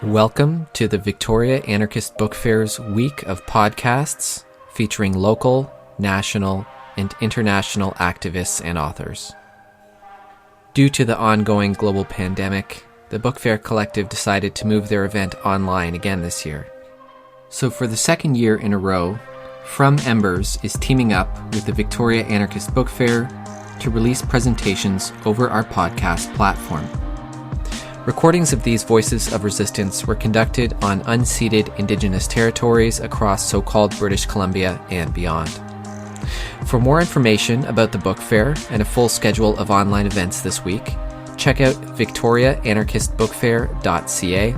Welcome to the Victoria Anarchist Book Fair's week of podcasts featuring local, national, and international activists and authors. Due to the ongoing global pandemic, the Book Fair Collective decided to move their event online again this year. So for the second year in a row, From Embers is teaming up with the Victoria Anarchist Book Fair to release presentations over our podcast platform. Recordings of these voices of resistance were conducted on unceded Indigenous territories across so-called British Columbia and beyond. For more information about the book fair and a full schedule of online events this week, check out victoriaanarchistbookfair.ca,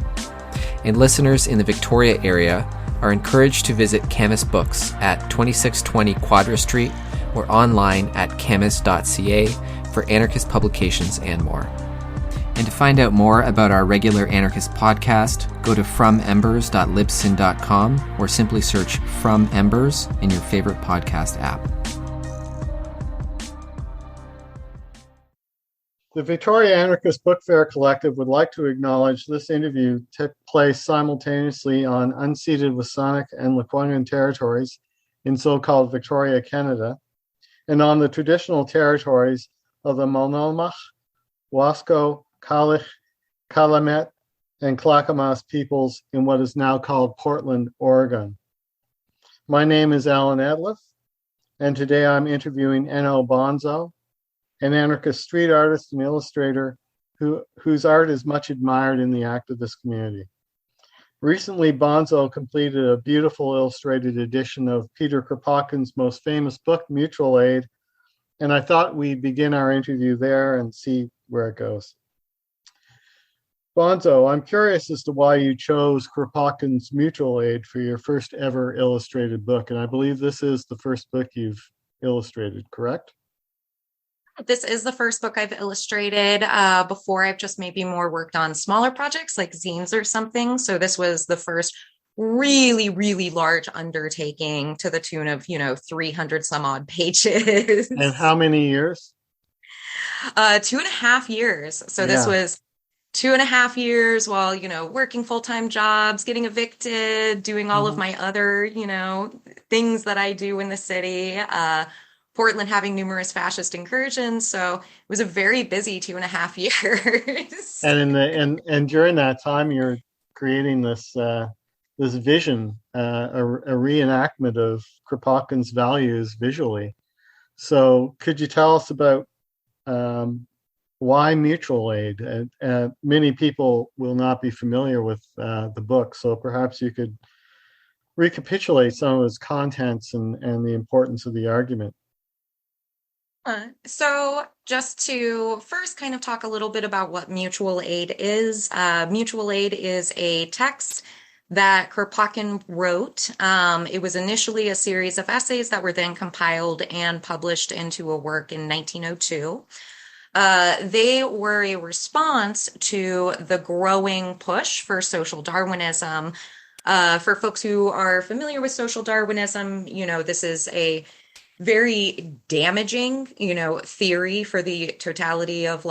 and listeners in the Victoria area are encouraged to visit Camus Books at 2620 Quadra Street or online at camus.ca for anarchist publications and more. And to find out more about our regular anarchist podcast, go to fromembers.libsyn.com or simply search From Embers in your favorite podcast app. The Victoria Anarchist Book Fair Collective would like to acknowledge this interview took place simultaneously on unceded Wasanic and Lekwungen territories in so-called Victoria, Canada, and on the traditional territories of the Multnomah, Wasco, Kalich, Calumet, and Clackamas peoples in what is now called Portland, Oregon. My name is Alan Adliff, and today I'm interviewing N.O. Bonzo, an anarchist street artist and illustrator whose art is much admired in the activist community. Recently, Bonzo completed a beautiful illustrated edition of Peter Kropotkin's most famous book, Mutual Aid, and I thought we'd begin our interview there and see where it goes. Bonzo, I'm curious as to why you chose Kropotkin's Mutual Aid for your first ever illustrated book, and I believe this is the first book you've illustrated, correct? This is the first book I've illustrated. Before, I've just maybe more worked on smaller projects like zines or something. So this was the first really, really large undertaking to the tune of, 300 some odd pages. And how many years? 2.5 years. So this was 2.5 years while, working full-time jobs, getting evicted, doing all of my other, things that I do in the city. Portland having numerous fascist incursions. So it was a very busy 2.5 years. And during that time, you're creating this vision, a reenactment of Kropotkin's values visually. So could you tell us about why Mutual Aid? Many people will not be familiar with the book, so perhaps you could recapitulate some of its contents and the importance of the argument. So just to first kind of talk a little bit about what Mutual Aid is. Mutual Aid is a text that Kropotkin wrote. It was initially a series of essays that were then compiled and published into a work in 1902. They were a response to the growing push for social Darwinism. For folks who are familiar with social Darwinism, this is a very damaging, theory for the totality of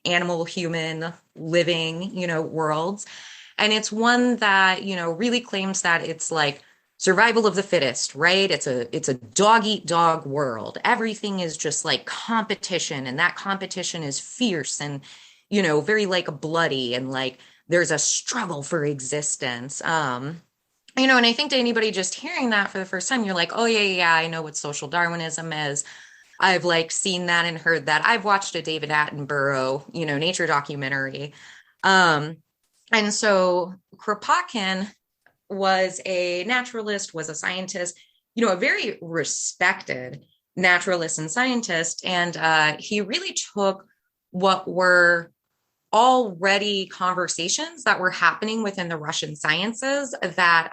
animal, human, living, worlds. And it's one that, really claims that it's survival of the fittest, right? It's a dog eat dog world. Everything is just competition, and that competition is fierce and, very bloody, and there's a struggle for existence. And I think to anybody just hearing that for the first time, you're like, oh, yeah, I know what social Darwinism is. I've seen that and heard that. I've watched a David Attenborough, nature documentary. And so Kropotkin was a naturalist, was a scientist, a very respected naturalist and scientist. And he really took what were already conversations that were happening within the Russian sciences that,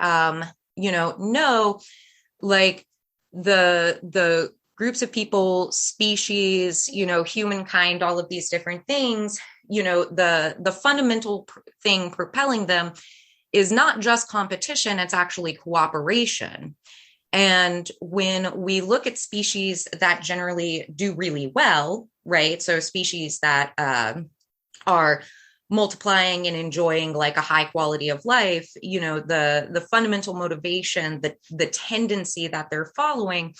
the groups of people, species, humankind, all of these different things, the fundamental thing propelling them is not just competition, it's actually cooperation. And when we look at species that generally do really well, right? So species that are multiplying and enjoying like a high quality of life, the fundamental motivation, the tendency that they're following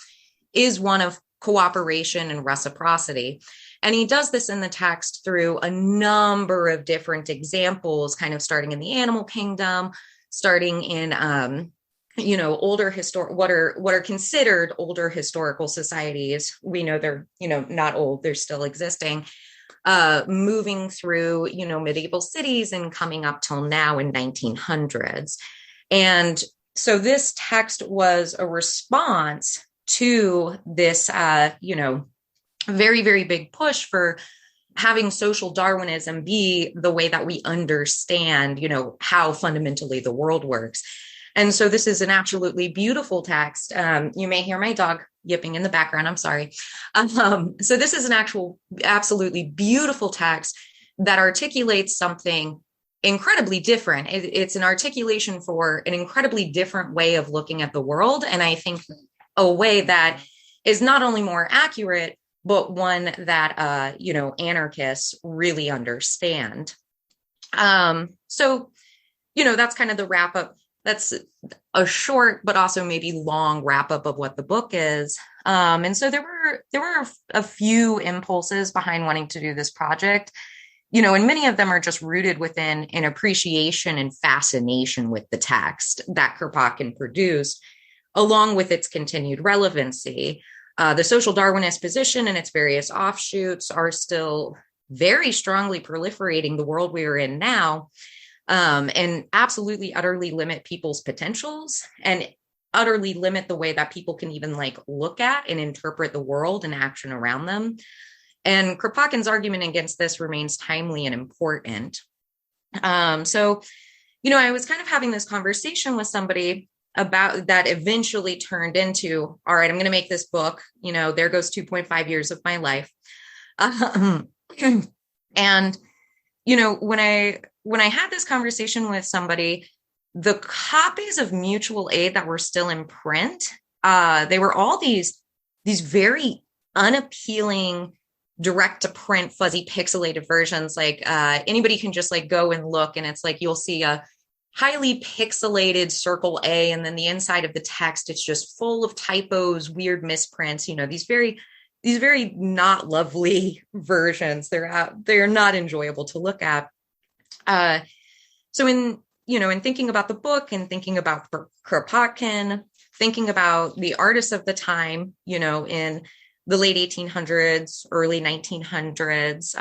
is one of cooperation and reciprocity. And he does this in the text through a number of different examples, kind of starting in the animal kingdom, starting in older what are considered older historical societies. We know they're not old, they're still existing, moving through medieval cities and coming up till now in 1900s. And so this text was a response to this very, very big push for having social Darwinism be the way that we understand how fundamentally the world works. And so this is an absolutely beautiful text. You may hear my dog yipping in the background. I'm sorry. So this is an absolutely beautiful text that articulates something incredibly different. It's an articulation for an incredibly different way of looking at the world. And I think a way that is not only more accurate, but one that, anarchists really understand. So, that's kind of the wrap up. That's a short, but also maybe long wrap up of what the book is. And so there were a few impulses behind wanting to do this project, and many of them are just rooted within an appreciation and fascination with the text that Kropotkin produced, along with its continued relevancy. The social Darwinist position and its various offshoots are still very strongly proliferating the world we are in now, and absolutely utterly limit people's potentials and utterly limit the way that people can even look at and interpret the world and action around them. And Kropotkin's argument against this remains timely and important. So, I was kind of having this conversation with somebody about that eventually turned into, all right, I'm going to make this book, there goes 2.5 years of my life. And, when I had this conversation with somebody, the copies of Mutual Aid that were still in print, they were all these very unappealing, direct to print, fuzzy, pixelated versions. Anybody can just go and look, and it's you'll see a highly pixelated circle A, and then the inside of the text, it's just full of typos, weird misprints, these very not lovely versions. They're not enjoyable to look at. So in thinking about the book and thinking about Kropotkin, thinking about the artists of the time, in the late 1800s, early 1900s,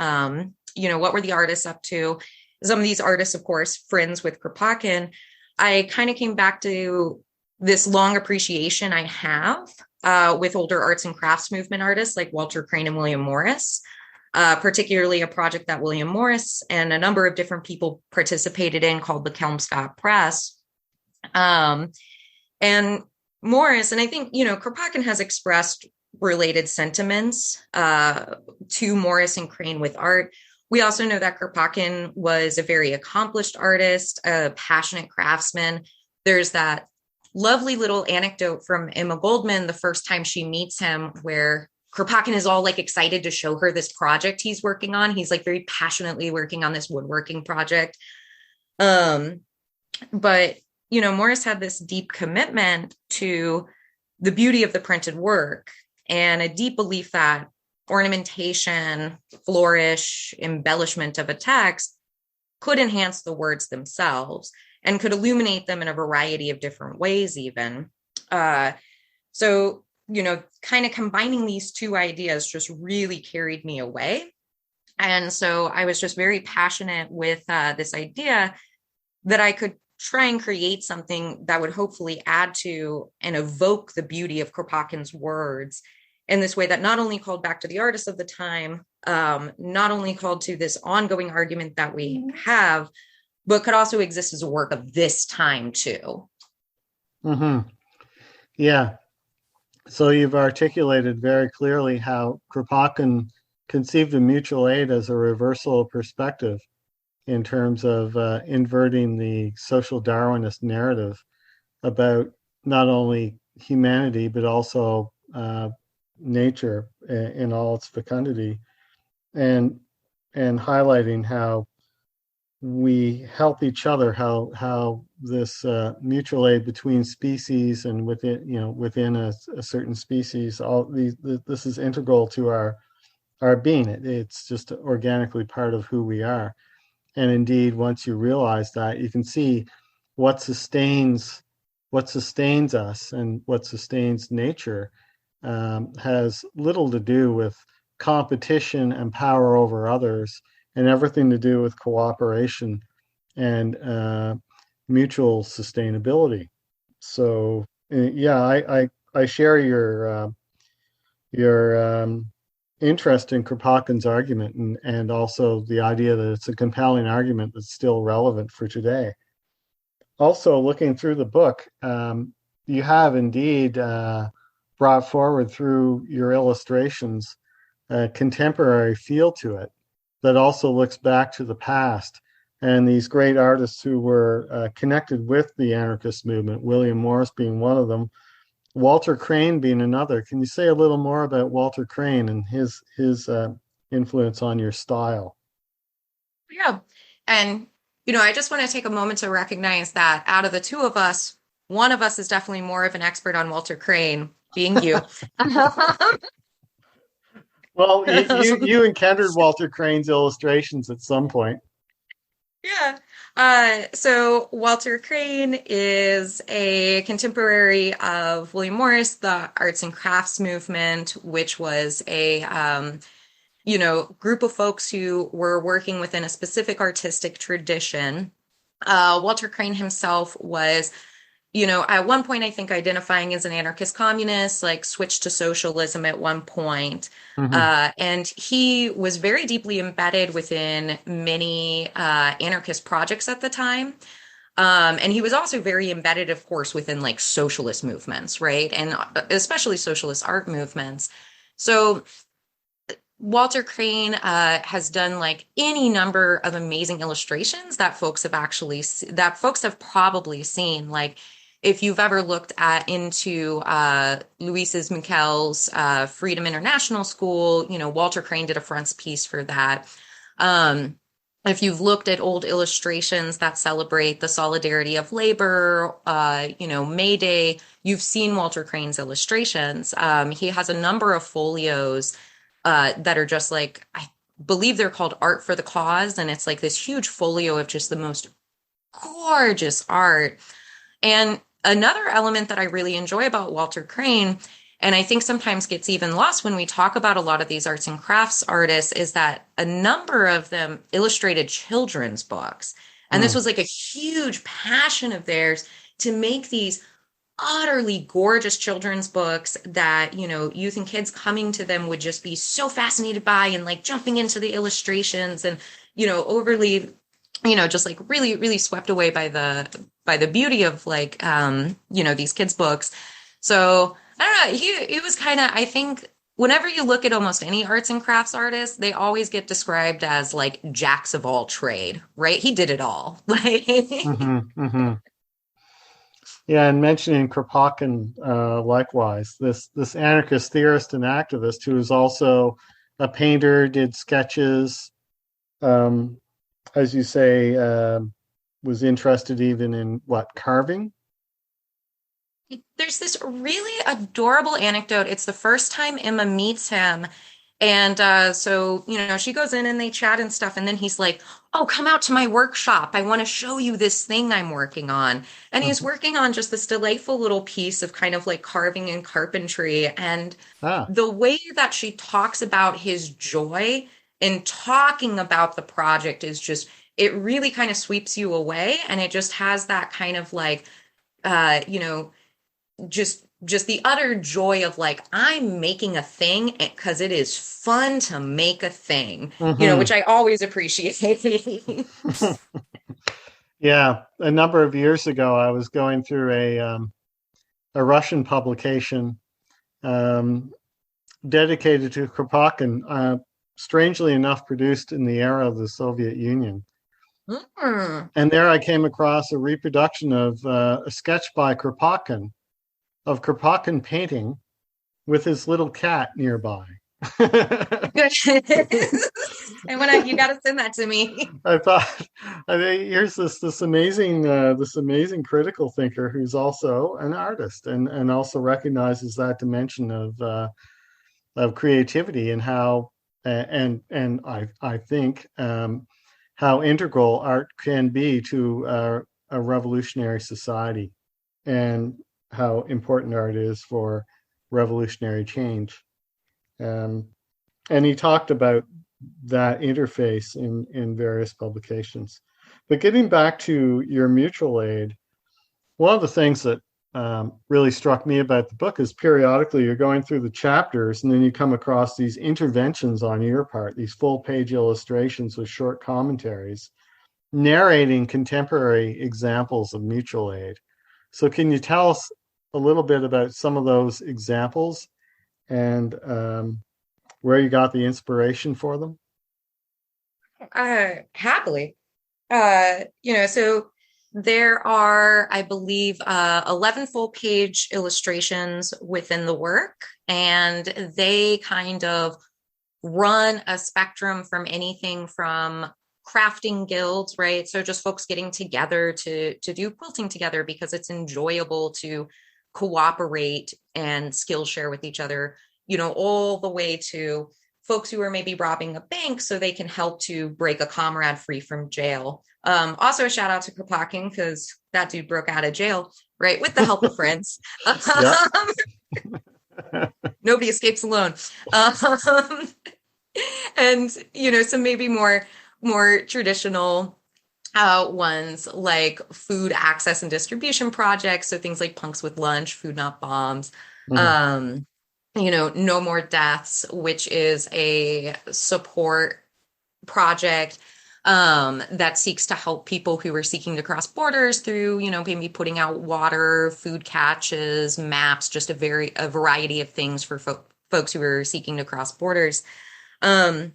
what were the artists up to? Some of these artists, of course, friends with Kropotkin. I kind of came back to this long appreciation I have with older arts and crafts movement artists like Walter Crane and William Morris, particularly a project that William Morris and a number of different people participated in called the Kelmscott Press. And Morris, and I think, Kropotkin has expressed related sentiments to Morris and Crane with art. We also know that Kropotkin was a very accomplished artist, a passionate craftsman. There's that lovely little anecdote from Emma Goldman the first time she meets him, where Kropotkin is all excited to show her this project he's working on. He's very passionately working on this woodworking project. But, Morris had this deep commitment to the beauty of the printed work and a deep belief that ornamentation, flourish, embellishment of a text could enhance the words themselves and could illuminate them in a variety of different ways even. So, kind of combining these two ideas just really carried me away. And so I was just very passionate with this idea that I could try and create something that would hopefully add to and evoke the beauty of Kropotkin's words in this way that not only called back to the artists of the time, not only called to this ongoing argument that we have, but could also exist as a work of this time too. Mm-hmm. Yeah. So you've articulated very clearly how Kropotkin conceived of mutual aid as a reversal of perspective in terms of inverting the social Darwinist narrative about not only humanity, but also nature in all its fecundity, and highlighting how we help each other, how this mutual aid between species and within a certain species, this is integral to our being. It's just organically part of who we are. And indeed, once you realize that, you can see what sustains us and what sustains nature has little to do with competition and power over others, and everything to do with cooperation and mutual sustainability. So, yeah, I share your interest in Kropotkin's argument, and also the idea that it's a compelling argument that's still relevant for today. Also, looking through the book, you have indeed brought forward through your illustrations a contemporary feel to it that also looks back to the past and these great artists who were connected with the anarchist movement, William Morris being one of them, Walter Crane being another. Can you say a little more about Walter Crane and his influence on your style? Yeah. And, I just want to take a moment to recognize that out of the two of us, one of us is definitely more of an expert on Walter Crane, being you. Well, you encountered Walter Crane's illustrations at some point. Yeah. So Walter Crane is a contemporary of William Morris, the arts and crafts movement, which was a group of folks who were working within a specific artistic tradition. Walter Crane himself was, at one point, I think identifying as an anarchist communist, like switched to socialism at one point. Mm-hmm. And he was very deeply embedded within many anarchist projects at the time. And he was also very embedded, of course, within like socialist movements, right? And especially socialist art movements. So Walter Crane has done like any number of amazing illustrations that folks have probably seen. Like if you've ever looked into Louise's Mikkel's Freedom International School, Walter Crane did a frontispiece for that. If you've looked at old illustrations that celebrate the solidarity of labor, May Day, you've seen Walter Crane's illustrations. He has a number of folios that are just like, I believe they're called Art for the Cause. And it's like this huge folio of just the most gorgeous art. And another element that I really enjoy about Walter Crane, and I think sometimes gets even lost when we talk about a lot of these arts and crafts artists, is that a number of them illustrated children's books. And this was like a huge passion of theirs to make these utterly gorgeous children's books that, youth and kids coming to them would just be so fascinated by and like jumping into the illustrations and, overly, just like really, really swept away by the beauty of like, these kids' books. So I don't know, he was kind of, I think whenever you look at almost any arts and crafts artist, they always get described as like jacks of all trade, right? He did it all. Like, Mm-hmm, mm-hmm. Yeah, and mentioning Kropotkin, likewise, this anarchist theorist and activist who is also a painter, did sketches, as you say, was interested even in carving. There's this really adorable anecdote. It's the first time Emma meets him. And so, she goes in and they chat and stuff. And then he's like, oh, come out to my workshop. I want to show you this thing I'm working on. And he's working on just this delightful little piece of kind of like carving and carpentry. And the way that she talks about his joy in talking about the project is just, it really kind of sweeps you away. And it just has that kind of like, just the utter joy of like, I'm making a thing because it is fun to make a thing, which I always appreciate. Yeah, a number of years ago, I was going through a Russian publication dedicated to Kropotkin, strangely enough, produced in the era of the Soviet Union. And there I came across a reproduction of a sketch by Kropotkin of Kropotkin painting with his little cat nearby. Good. And you got to send that to me. I thought, I mean, here's this amazing critical thinker who's also an artist and also recognizes that dimension of creativity and how and I think how integral art can be to a revolutionary society and how important art is for revolutionary change. And he talked about that interface in various publications. But getting back to your mutual aid, one of the things that really struck me about the book is periodically you're going through the chapters and then you come across these interventions on your part, these full page illustrations with short commentaries, narrating contemporary examples of mutual aid. So can you tell us a little bit about some of those examples and where you got the inspiration for them? Happily. So there are, I believe, 11 full page illustrations within the work, and they kind of run a spectrum from anything from crafting guilds, right? So just folks getting together to do quilting together because it's enjoyable to cooperate and skill share with each other, all the way to folks who are maybe robbing a bank so they can help to break a comrade free from jail. Also a shout out to Kropotkin because that dude broke out of jail, right? With the help of friends. Nobody escapes alone. And, some maybe more traditional ones like food access and distribution projects. So things like Punks with Lunch, Food Not Bombs. Mm-hmm. No More Deaths, which is a support project that seeks to help people who are seeking to cross borders through, maybe putting out water, food catches, maps, just a variety of things for folks who are seeking to cross borders. So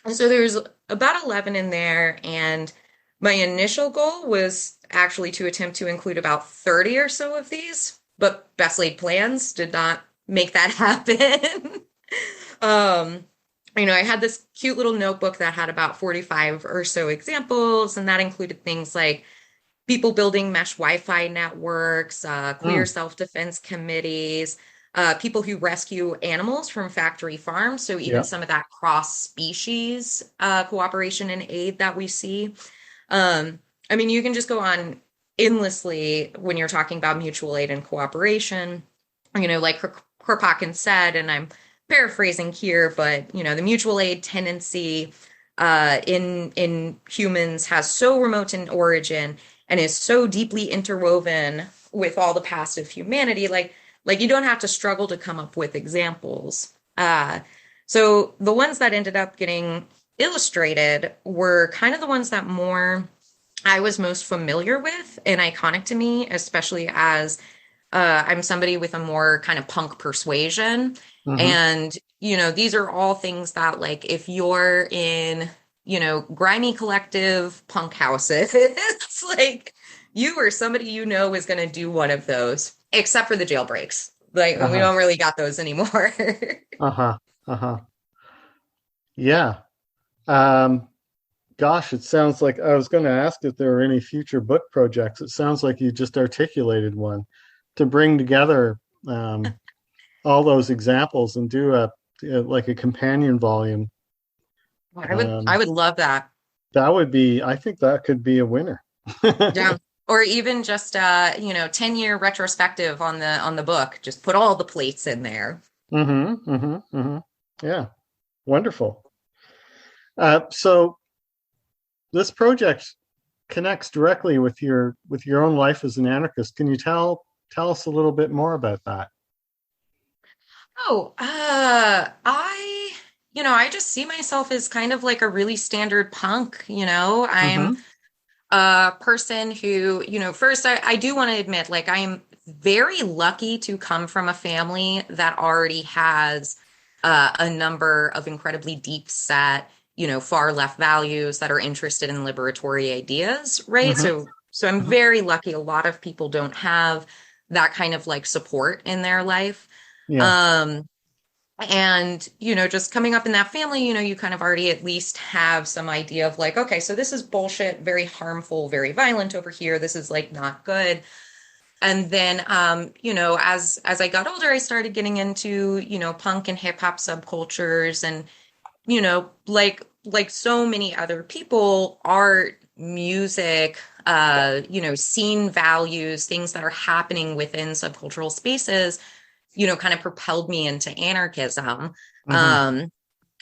there's about 11 in there, and my initial goal was actually to attempt to include about 30 or so of these, but best laid plans did not make that happen. I had this cute little notebook that had about 45 or so examples, and that included things like people building mesh Wi-Fi networks, queer self-defense committees, people who rescue animals from factory farms. So even some of that cross-species cooperation and aid that we see. You can just go on endlessly when you're talking about mutual aid and cooperation. Like Kropotkin said, and I'm paraphrasing here, but the mutual aid tendency in humans has so remote an origin and is so deeply interwoven with all the past of humanity. Like you don't have to struggle to come up with examples. So the ones that ended up getting illustrated were kind of the ones that I was most familiar with and iconic to me, especially as I'm somebody with a more kind of punk persuasion. Mm-hmm. And, these are all things that, like, if you're in, grimy collective punk houses, it's like you or somebody is going to do one of those, except for the jailbreaks. Like, we don't really got those anymore. Yeah. Gosh, it sounds like I was going to ask if there were any future book projects. It sounds like you just articulated one to bring together all those examples and do a companion volume. I would love that. I think that could be a winner. Yeah. Or even just 10-year retrospective on the book. Just put all the plates in there. Yeah. Wonderful. So this project connects directly with your own life as an anarchist. Can you tell us a little bit more about that? I just see myself as kind of like a really standard punk, I'm a person who, first I do want to admit, like, I am very lucky to come from a family that already has a number of incredibly deep set, far left values that are interested in liberatory ideas, right? So I'm very lucky. A lot of people don't have that kind of like support in their life. Yeah. And, just coming up in that family, you kind of already at least have some idea of like, okay, so this is bullshit, very harmful, very violent over here. This is like not good. And then, as I got older, I started getting into, punk and hip hop subcultures and, like so many other people, art, music, scene values, things that are happening within subcultural spaces, kind of propelled me into anarchism. Mm-hmm.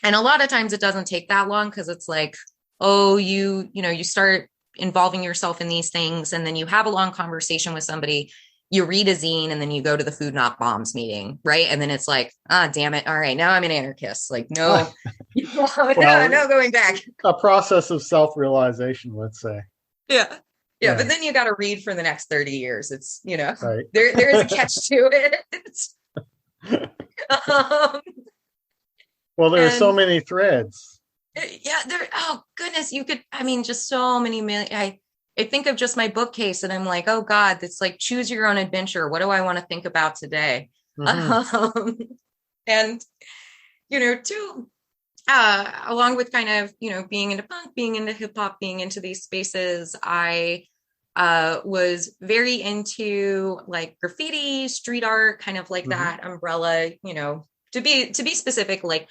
And a lot of times it doesn't take that long because it's like, oh, you start involving yourself in these things and then you have a long conversation with somebody, you read a zine and then you go to the Food Not Bombs meeting, right? And then it's like, damn it. All right, now I'm an anarchist. Like, no, Well, no going back. a process of self-realization, let's say. Yeah. Yeah, Right. but then you got to read for the next 30 years. It's, Right. there is a catch to it. Well, there are so And many threads. yeah, oh goodness, just so many million. I think of just my bookcase and I'm like, oh God, it's like choose your own adventure. What do I want to think about today? Mm-hmm. And, too, along with kind of, being into punk, being into hip hop, being into these spaces, I was very into like graffiti, street art, kind of like Mm-hmm. that umbrella, to be specific, like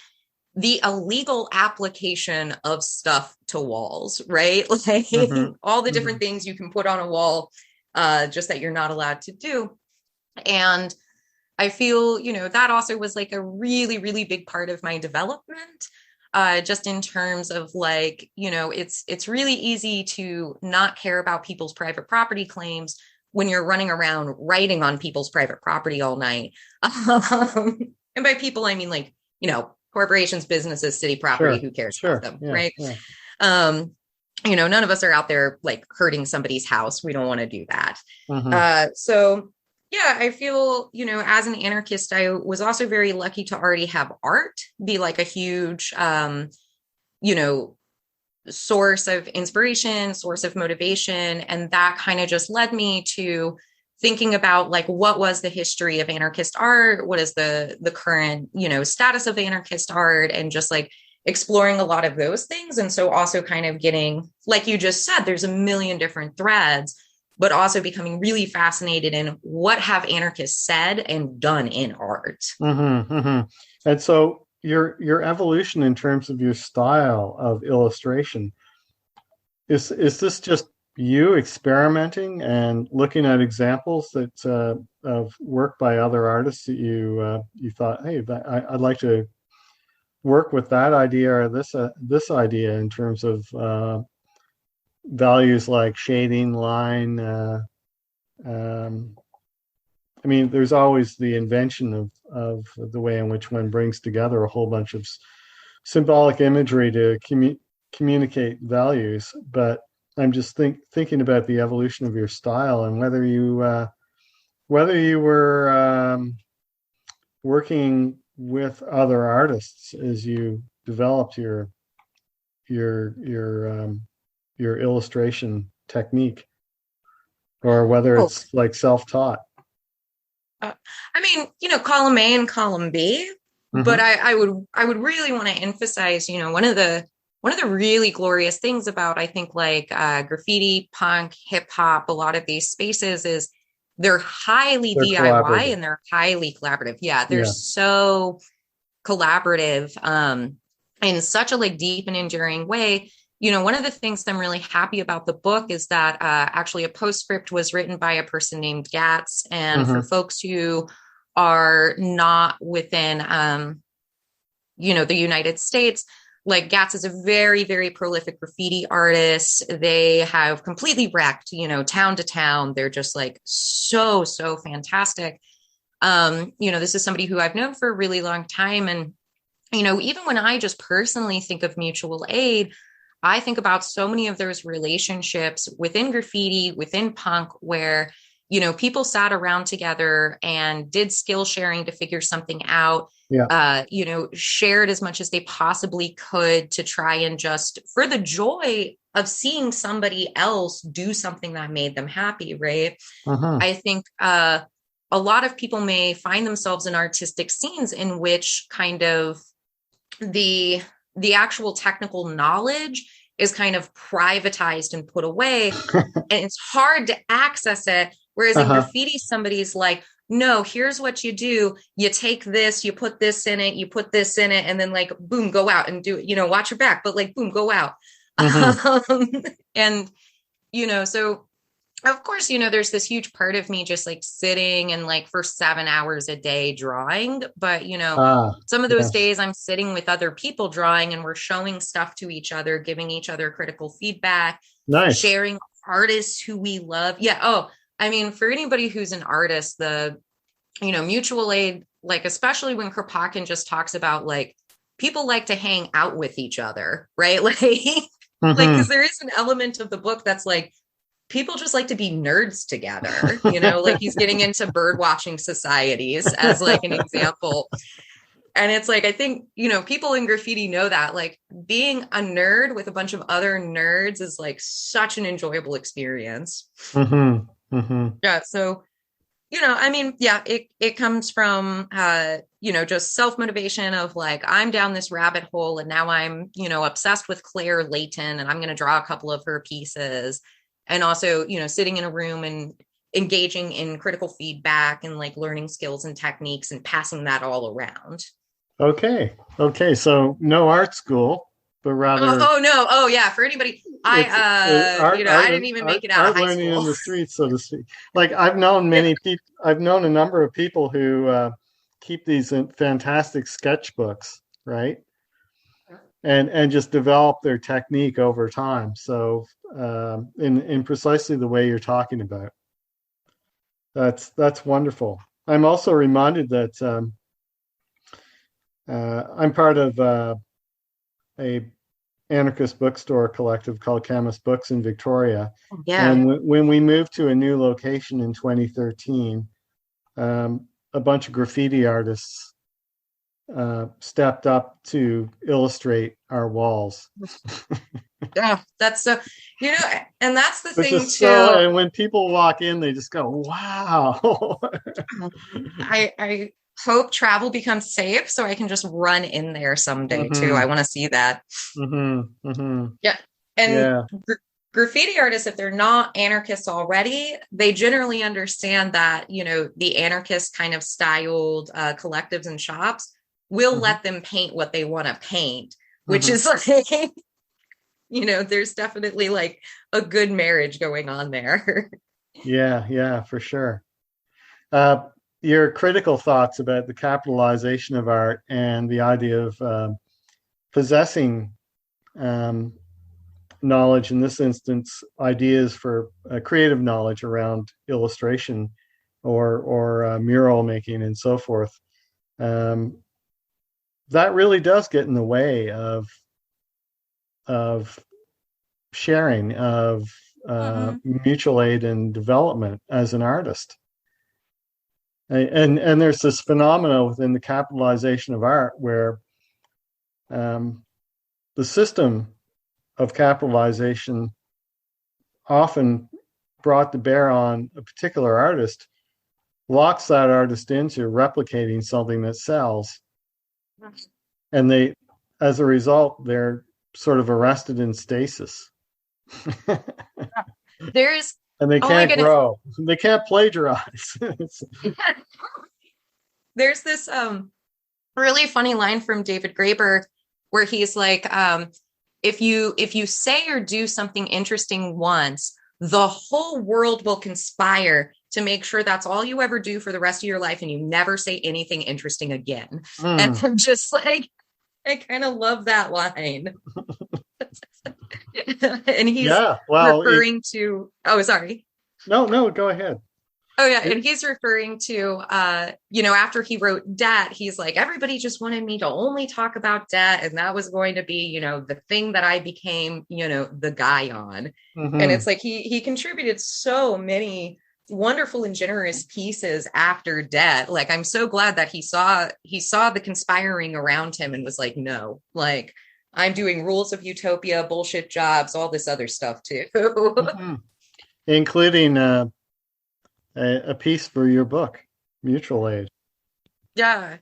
the illegal application of stuff to walls, right? Like Mm-hmm. all the Mm-hmm. different things you can put on a wall, just that you're not allowed to do. And I feel, that also was like a really, really big part of my development. Just in terms of like, it's really easy to not care about people's private property claims when you're running around writing on people's private property all night. And by people, I mean like, corporations, businesses, city property, who cares about them, Yeah. right? Yeah. None of us are out there like hurting somebody's house. We don't want to do that. Mm-hmm. So yeah, I feel, as an anarchist, I was also very lucky to already have art be like a huge, source of inspiration, source of motivation. And that kind of just led me to thinking about like, what was the history of anarchist art? What is the current, status of anarchist art? And just like exploring a lot of those things. And so also kind of getting, like you just said, there's a million different threads, but also becoming really fascinated in what have anarchists said and done in art. Mm-hmm. Mm-hmm. And so your evolution in terms of your style of illustration, is this just you experimenting and looking at examples that of work by other artists that you thought, hey, I'd like to work with that idea or this idea in terms of values like shading, line. I mean, there's always the invention of the way in which one brings together a whole bunch of symbolic imagery to communicate values, but I'm just thinking about the evolution of your style and whether you were working with other artists as you developed your illustration technique, or whether Oh, it's like self-taught. I mean, column A and column B, but Mm-hmm. I would really want to emphasize, one of the really glorious things about, I think, like graffiti, punk, hip hop, a lot of these spaces is they're highly They're DIY collaborative. and they're highly collaborative. Yeah, they're Yeah. so collaborative, in such a like deep and enduring way. One of the things I'm really happy about the book is that actually a postscript was written by a person named Gatz. And for Mm-hmm. folks who are not within, the United States, like Gatz is a very, very prolific graffiti artist. They have completely wrecked, town to town. They're just like so, so fantastic. This is somebody who I've known for a really long time. And, even when I just personally think of mutual aid, I think about so many of those relationships within graffiti, within punk, where, people sat around together and did skill sharing to figure something out, Yeah. shared as much as they possibly could to try and just for the joy of seeing somebody else do something that made them happy. Right. Mm-hmm. I think, a lot of people may find themselves in artistic scenes in which kind of the actual technical knowledge is kind of privatized and put away, and it's hard to access it. Whereas in graffiti, somebody's like, no, here's what you do. You take this, you put this in it, you put this in it, and then like, boom, go out and do it. Watch your back, but like, boom, go out. And, so of course, there's this huge part of me just like sitting and like for 7 hours a day drawing. But, some of those days I'm sitting with other people drawing and we're showing stuff to each other, giving each other critical feedback, sharing artists who we love. Yeah. Oh, I mean, for anybody who's an artist, the, mutual aid, like, especially when Kropotkin just talks about like, people like to hang out with each other, right? Like, because there is an element of the book that's like, people just like to be nerds together, like he's getting into bird watching societies as like an example. And it's like, I think, people in graffiti know that like being a nerd with a bunch of other nerds is like such an enjoyable experience. Yeah. So, I mean, yeah, it comes from, just self-motivation of like, I'm down this rabbit hole and now I'm, obsessed with Claire Layton and I'm going to draw a couple of her pieces. And also, sitting in a room and engaging in critical feedback and like learning skills and techniques and passing that all around. Okay. So no art school, but rather. Oh no. Oh yeah. For anybody, I didn't even make it out of high learning school. in the streets, so to speak. Like I've known many people. I've known a number of people who keep these fantastic sketchbooks, right? And just develop their technique over time. So in precisely the way you're talking about. That's wonderful. I'm also reminded that I'm part of a anarchist bookstore collective called Camus Books in Victoria. Yeah. And when we moved to a new location in 2013, a bunch of graffiti artists stepped up to illustrate our walls. Yeah, that's so, and that's the thing too. And when people walk in, they just go, wow. I hope travel becomes safe so I can just run in there someday too. I want to see that. Yeah. And graffiti artists, if they're not anarchists already, they generally understand that, the anarchist kind of styled collectives and shops will let them paint what they want to paint, which is like, there's definitely like a good marriage going on there. Yeah, for sure. Your critical thoughts about the capitalization of art and the idea of possessing knowledge, in this instance, ideas for creative knowledge around illustration or mural making and so forth. That really does get in the way of sharing, of mutual aid and development as an artist. And there's this phenomena within the capitalization of art where the system of capitalization often brought to bear on a particular artist locks that artist into replicating something that sells. And they, as a result, they're sort of arrested in stasis. And they can't grow. They can't plagiarize. There's this really funny line from David Graeber where he's like, if you say or do something interesting once, the whole world will conspire to make sure that's all you ever do for the rest of your life and you never say anything interesting again. And I'm just like, I kind of love that line. And he's referring to, oh, sorry. No, go ahead. Oh, yeah. And he's referring to, after he wrote Debt, he's like, everybody just wanted me to only talk about debt. And that was going to be, the thing that I became, the guy on. And it's like he contributed so many wonderful and generous pieces after Debt. Like, I'm so glad that he saw the conspiring around him and was like, no, like, I'm doing Rules of Utopia, bullshit jobs, all this other stuff too. Including a piece for your book. mutual aid. Yeah.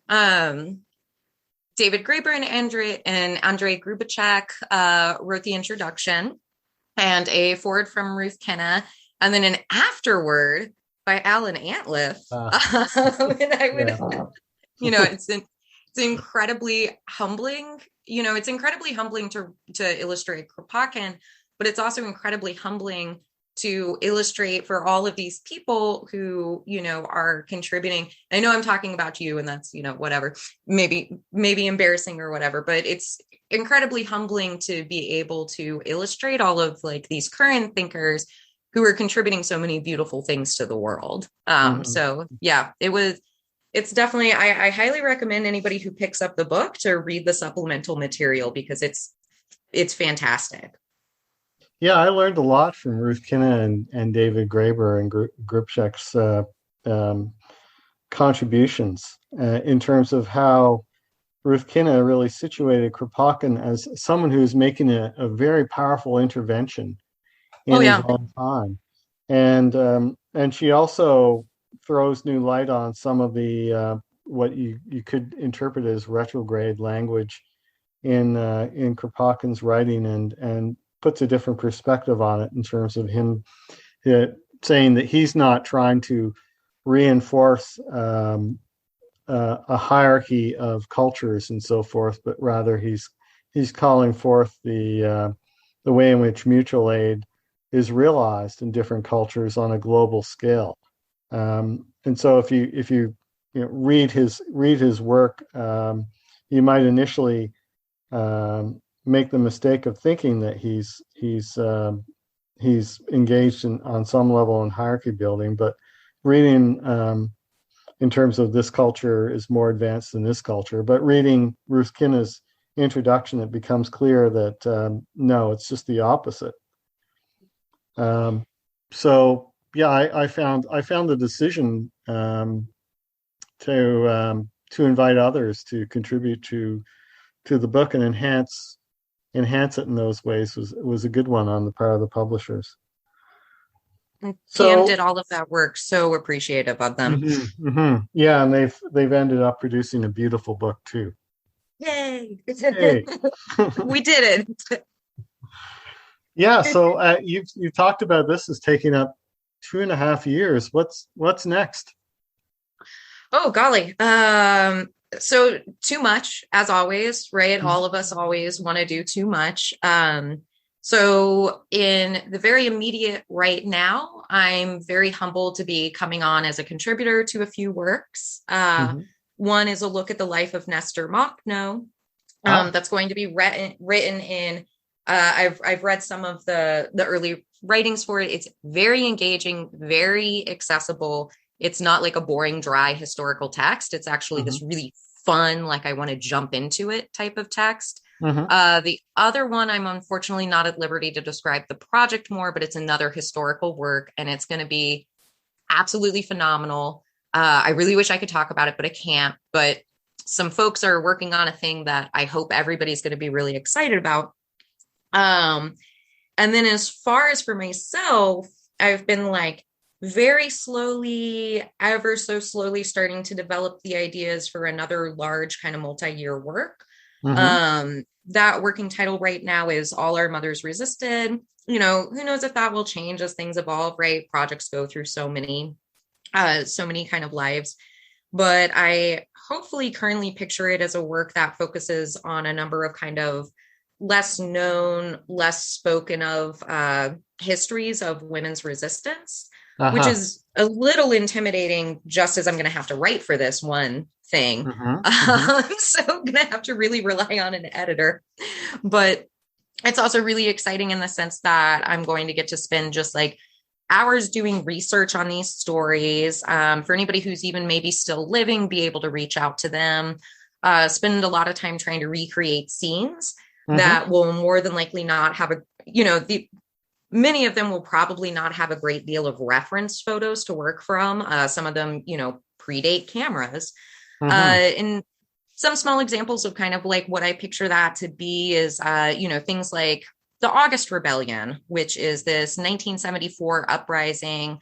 David Graeber and Andrei Grubacek wrote the introduction and a foreword from Ruth Kenna, and then an afterword by Alan Antliff. And I would, it's incredibly humbling. It's incredibly humbling to illustrate Kropotkin, but it's also incredibly humbling to illustrate for all of these people who, are contributing. I know I'm talking about you, and that's, whatever, maybe embarrassing or whatever, but it's incredibly humbling to be able to illustrate all of like these current thinkers who are contributing so many beautiful things to the world. So yeah, it's definitely, I highly recommend anybody who picks up the book to read the supplemental material, because it's fantastic. Yeah, I learned a lot from Ruth Kinna and David Graeber and Grubczyk's contributions in terms of how Ruth Kinna really situated Kropotkin as someone who's making a very powerful intervention in his own time. And she also throws new light on some of the what you could interpret as retrograde language in Kropotkin's writing, and puts a different perspective on it in terms of him saying that he's not trying to reinforce a hierarchy of cultures and so forth, but rather he's calling forth the way in which mutual aid is realized in different cultures on a global scale. And so if you read his work, you might initially make the mistake of thinking that he's engaged on some level in hierarchy building, but reading in terms of this culture is more advanced than this culture. But reading Ruth Kinna's introduction, it becomes clear that no, it's just the opposite. So yeah, I found the decision to invite others to contribute to the book and enhance it in those ways was a good one on the part of the publishers. Pam did all of that work, so appreciative of them. Yeah, and they've ended up producing a beautiful book too. Yay! Hey. We did it. Yeah, so you talked about this as taking up 2.5 years. What's next? Oh golly. So too much, as always, right? All of us always want to do too much. So in the very immediate right now, I'm very humbled to be coming on as a contributor to a few works. One is a look at the life of Nestor Makhno. That's going to be written in, I've read some of the early writings for it. It's very engaging, very accessible. It's not like a boring, dry historical text. It's actually this really fun, like I want to jump into it type of text. The other one, I'm unfortunately not at liberty to describe the project more, but it's another historical work, and it's going to be absolutely phenomenal. I really wish I could talk about it, but I can't. But some folks are working on a thing that I hope everybody's going to be really excited about. And then as far as for myself, I've been like very slowly, ever so slowly starting to develop the ideas for another large kind of multi-year work. That working title right now is All Our Mothers Resisted. Who knows if that will change as things evolve, right? Projects go through so many kind of lives. But I hopefully currently picture it as a work that focuses on a number of kind of less known, less spoken of histories of women's resistance, which is a little intimidating, just as I'm going to have to write for this one thing. So I'm going to have to really rely on an editor. But it's also really exciting in the sense that I'm going to get to spend just like hours doing research on these stories. For anybody who's even maybe still living, be able to reach out to them, spend a lot of time trying to recreate scenes that will more than likely not have many of them will probably not have a great deal of reference photos to work from. Some of them, predate cameras. And some small examples of kind of like what I picture that to be is, things like the August Rebellion, which is this 1974 uprising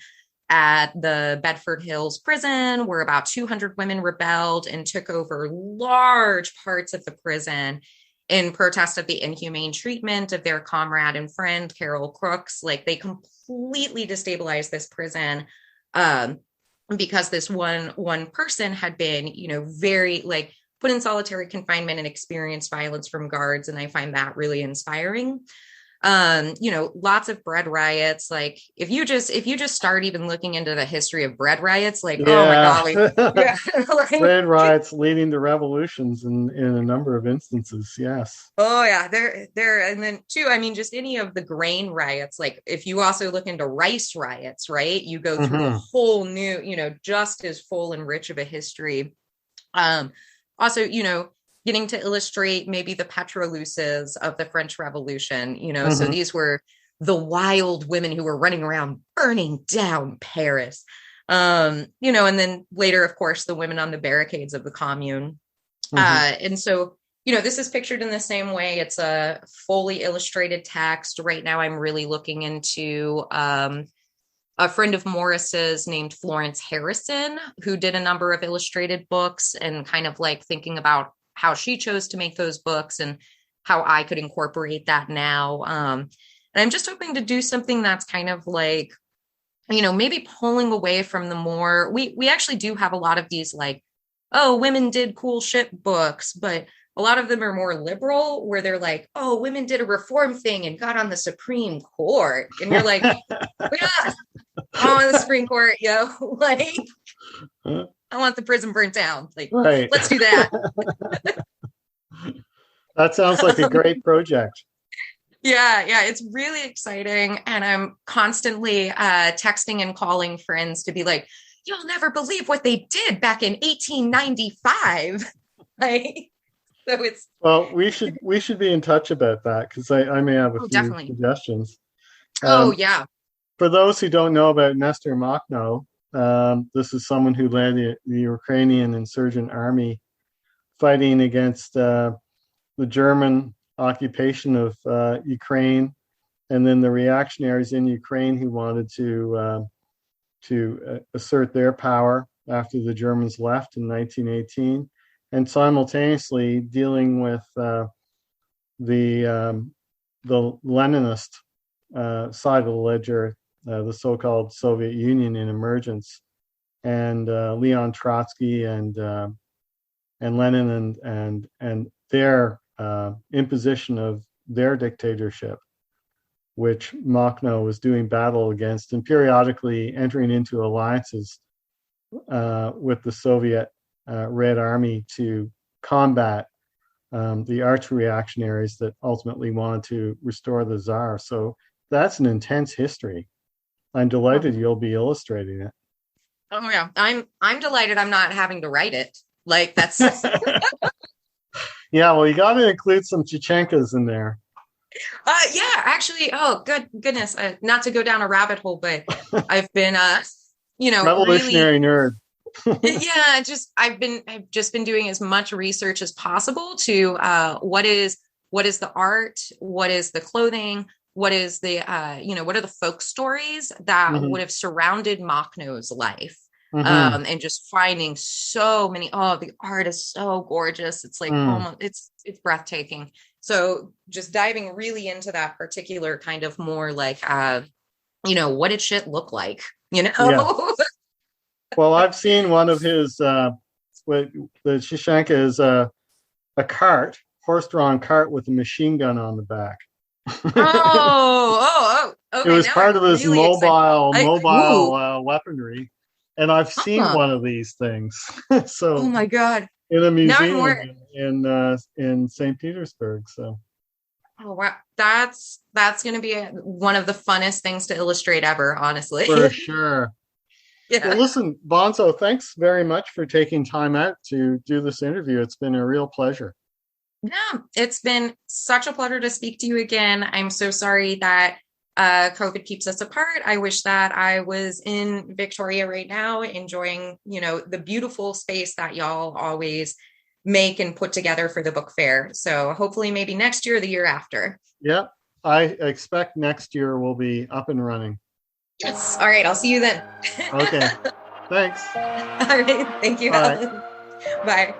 at the Bedford Hills prison, where about 200 women rebelled and took over large parts of the prison in protest of the inhumane treatment of their comrade and friend, Carol Crooks. Like, they completely destabilized this prison because this one person had been, very like put in solitary confinement and experienced violence from guards. And I find that really inspiring. Lots of bread riots. Like, if you just start even looking into the history of bread riots, like, oh my God, like, yeah, like, bread riots leading to revolutions in a number of instances. Yes. Oh yeah, there, and then too, I mean, just any of the grain riots. Like, if you also look into rice riots, right, you go through a whole new, just as full and rich of a history. Also, getting to illustrate maybe the Petroluces of the French Revolution, so these were the wild women who were running around burning down Paris. And then later, of course, the women on the barricades of the Commune. And so, this is pictured in the same way. It's a fully illustrated text. Right now, I'm really looking into a friend of Morris's named Florence Harrison, who did a number of illustrated books, and kind of like thinking about how she chose to make those books and how I could incorporate that now. And I'm just hoping to do something that's kind of like, maybe pulling away from the more, we actually do have a lot of these like, oh, women did cool shit books, but a lot of them are more liberal, where they're like, oh, women did a reform thing and got on the Supreme Court. And you're like, yeah, I'm on the Supreme Court, like, I want the prison burnt down. Like, right. Let's do that. That sounds like a great project. Yeah, it's really exciting. And I'm constantly texting and calling friends to be like, you'll never believe what they did back in 1895. Right? So it's... Well, we should be in touch about that, because I may have a few definitely. suggestions. Yeah. For those who don't know about Nestor Makhno, this is someone who led the Ukrainian insurgent army fighting against the German occupation of Ukraine, and then the reactionaries in Ukraine who wanted to assert their power after the Germans left in 1918, and simultaneously dealing with the Leninist side of the ledger, the so-called Soviet Union in emergence, and Leon Trotsky and Lenin and their imposition of their dictatorship, which Makhno was doing battle against, and periodically entering into alliances with the Soviet Red Army to combat the arch-reactionaries that ultimately wanted to restore the Tsar. So that's an intense history. I'm delighted you'll be illustrating it. Oh yeah, I'm delighted I'm not having to write it. Like, that's... Yeah, well, you got to include some Chechenkas in there. Yeah, actually, oh, goodness, not to go down a rabbit hole, but I've been, revolutionary nerd. Yeah, I've just been doing as much research as possible to what is the art, what is the clothing, what is the what are the folk stories that would have surrounded Makhno's life. And just finding so many, the art is so gorgeous. It's like almost, it's breathtaking. So just diving really into that particular kind of more like, what did shit look like, Yeah. Well, I've seen one of his, the Shashenka is a cart, horse-drawn cart with a machine gun on the back. Okay. It was part of his really mobile weaponry. And I've seen one of these things. So, oh my God, in a museum in St. Petersburg. So, oh wow, that's going to be one of the funnest things to illustrate ever, honestly. For sure. Yeah. Well, listen, Bonzo, thanks very much for taking time out to do this interview. It's been a real pleasure. Yeah, it's been such a pleasure to speak to you again. I'm so sorry that COVID keeps us apart. I wish that I was in Victoria right now, enjoying, the beautiful space that y'all always make and put together for the book fair. So hopefully maybe next year or the year after. Yep. I expect next year we'll be up and running. Yes. All right. I'll see you then. Okay. Thanks. All right. Thank you, Bye. Alan. Bye.